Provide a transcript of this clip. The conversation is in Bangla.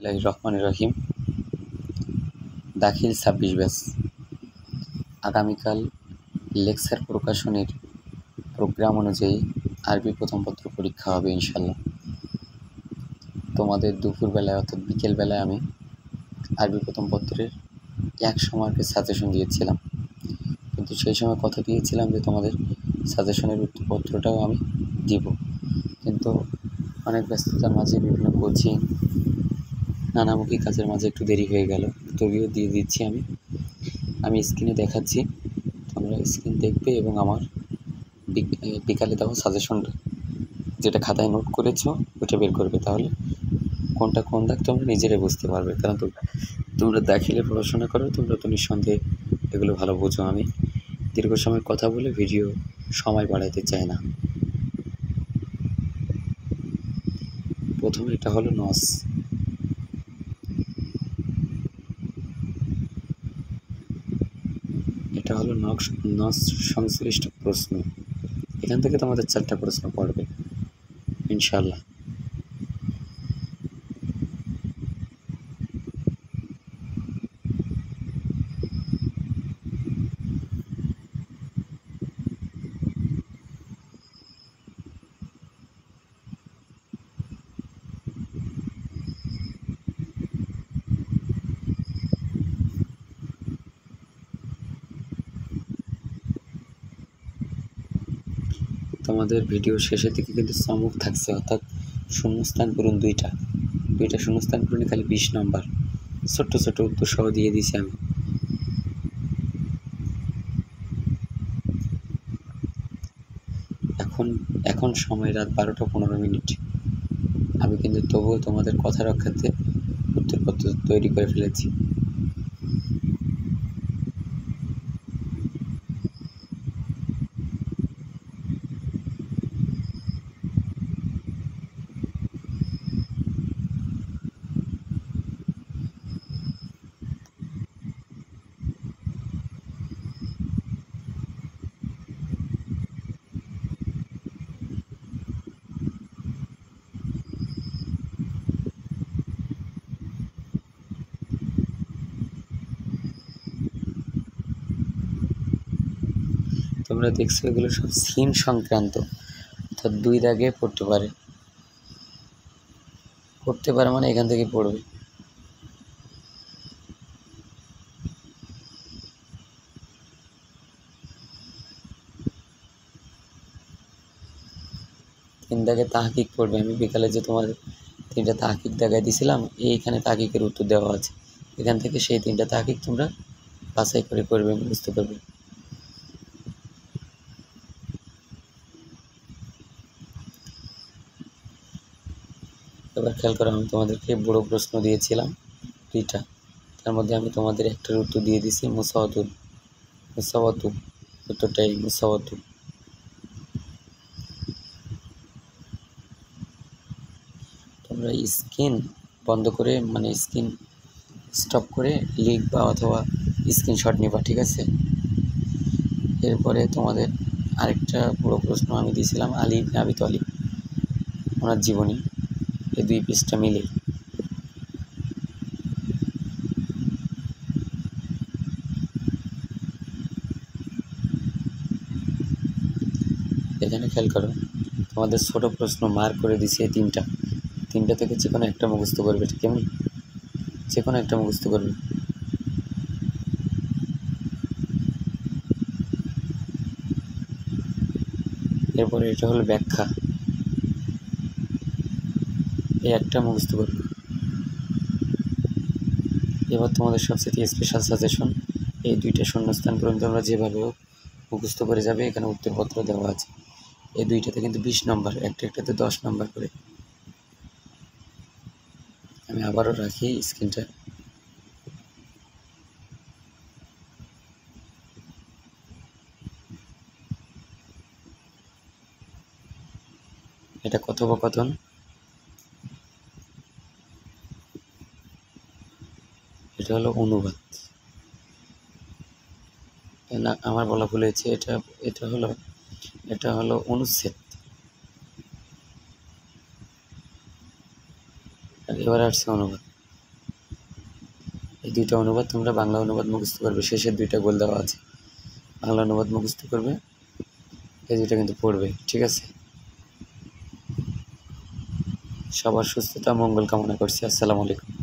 রহমানির রহিম। দাখিল 26 ব্যাচ। আগামীকাল লেকচার প্রকাশনের প্রোগ্রাম অনুযায়ী আরবি প্রথম পত্র পরীক্ষা হবে ইনশাল্লাহ। তোমাদের দুপুরবেলায় অর্থাৎ বিকেলবেলায় আমি আরবি প্রথম পত্রের 100 মার্কের সাজেশন দিয়েছিলাম, কিন্তু সেই সময় কথা দিয়েছিলাম যে তোমাদের সাজেশনের উত্তরপত্রটাও আমি দিব, কিন্তু অনেক ব্যস্ততার মাঝে বিভিন্ন কোচিং নানামুখী কাজের মাঝে একটু দেরি হয়ে গেল। তবুও দিয়ে দিচ্ছি আমি স্ক্রিনে দেখাচ্ছি, তোমরা স্ক্রিন দেখবে এবং আমার বিকালে দেওয়া সাজেশনটা যেটা খাতায় নোট করেছো ওটা বের করবে, তাহলে কোনটা কোন দাগ তোমরা নিজেরাই বুঝতে পারবে। কারণ তোমরা দাখিলে পড়াশোনা করো, তোমরা তো নিঃসন্দেহে এগুলো ভালো বোঝো। আমি দীর্ঘ সময় কথা বলে ভিডিও সময় বাড়াইতে চাই না। প্রথমে এটা হলো নস। এটা হলো নস সংশ্লিষ্ট প্রশ্ন। এখান থেকে তোমাদের 4টা প্রশ্ন পড়বে ইনশাল্লাহ। তোমাদের ভিডিও শেষের দিকে কিন্তু চমক থাকছে, অর্থাৎ শূন্যস্থান পূরণ দুইটা শূন্যস্থান পূরণে খালি 20 নম্বর ছোট্ট ছোট্ট উত্তর সহ দিয়ে দিয়েছি আমি। এখন সময় রাত 12টা 15 মিনিট। আমি কিন্তু তবুও তোমাদের কথা রক্ষার্থে উত্তরপত্র তৈরি করে ফেলেছি। তোমরা দেখছো এগুলো সব সিন সংক্রান্ত, অর্থাৎ 2 দাগে পড়তে পারে মানে এখান থেকে পড়বে। তিন দাগে তাহকিক পড়বে। আমি বিকালে যে তোমার 3টা তাহকিক দাগায় দিয়েছিলাম, এইখানে তাহকিকের উত্তর দেওয়া আছে। এখান থেকে সেই 3টা তাহকিক তোমরা বাছাই করে করবে, মুখস্থ করবে। এবার খেয়াল করো, আমি তোমাদেরকে বড় প্রশ্ন দিয়েছিলাম 2টা, তার মধ্যে আমি তোমাদের একটার উত্তর দিয়ে দিছি মুসাওয়াতুল। উত্তরটাই মুসাওয়াতুল। তোমরা স্ক্রিন বন্ধ করে মানে স্ক্রিন স্টপ করে লিখবা অথবা স্ক্রিনশট নিবা, ঠিক আছে? এরপরে তোমাদের আরেকটা বড় প্রশ্ন আমি দিয়েছিলাম আলী ইবনে আবি তালিব ওনার জীবনী, এই 2 পৃষ্ঠা মিলে। এখানে খেয়াল করো, তোমাদের ছোট প্রশ্ন মার্ক করে দিছি এই 3টা থেকে যে কোনো একটা মুখস্থ করবে, ঠিক এমনি যে কোনো একটা মুখস্থ করবে। এরপরে এটা হলো ব্যাখ্যা, এই একটা মুখস্থ করবে। এবার তোমাদের সবচেয়ে স্পেশাল সাজেশন, এই 2টা শূন্যস্থান পূরণ তোমরা যেভাবে মুখস্থ করে যাবে। এখানে উত্তরপত্র দেওয়া আছে। এই 2টাতে কিন্তু 20 নম্বর, একটাতে 10 নম্বর করে। আমি আবারও রাখি স্ক্রিনটা। এটা কথোপকথন, এটা হলো অনুবাদ। না, আমার বলা ভুল হয়েছে, এটা হলো অনুচ্ছেদ। এবার আসছে অনুবাদ। এই দুইটা অনুবাদ তোমরা বাংলা অনুবাদ মুখস্থ করবে, শেষের দুইটা গোল দেওয়া আছে, বাংলা অনুবাদ মুখস্থ করবে, এই দুইটা কিন্তু পড়বে, ঠিক আছে? সবার সুস্থতা মঙ্গল কামনা করছি। আসসালামু আলাইকুম।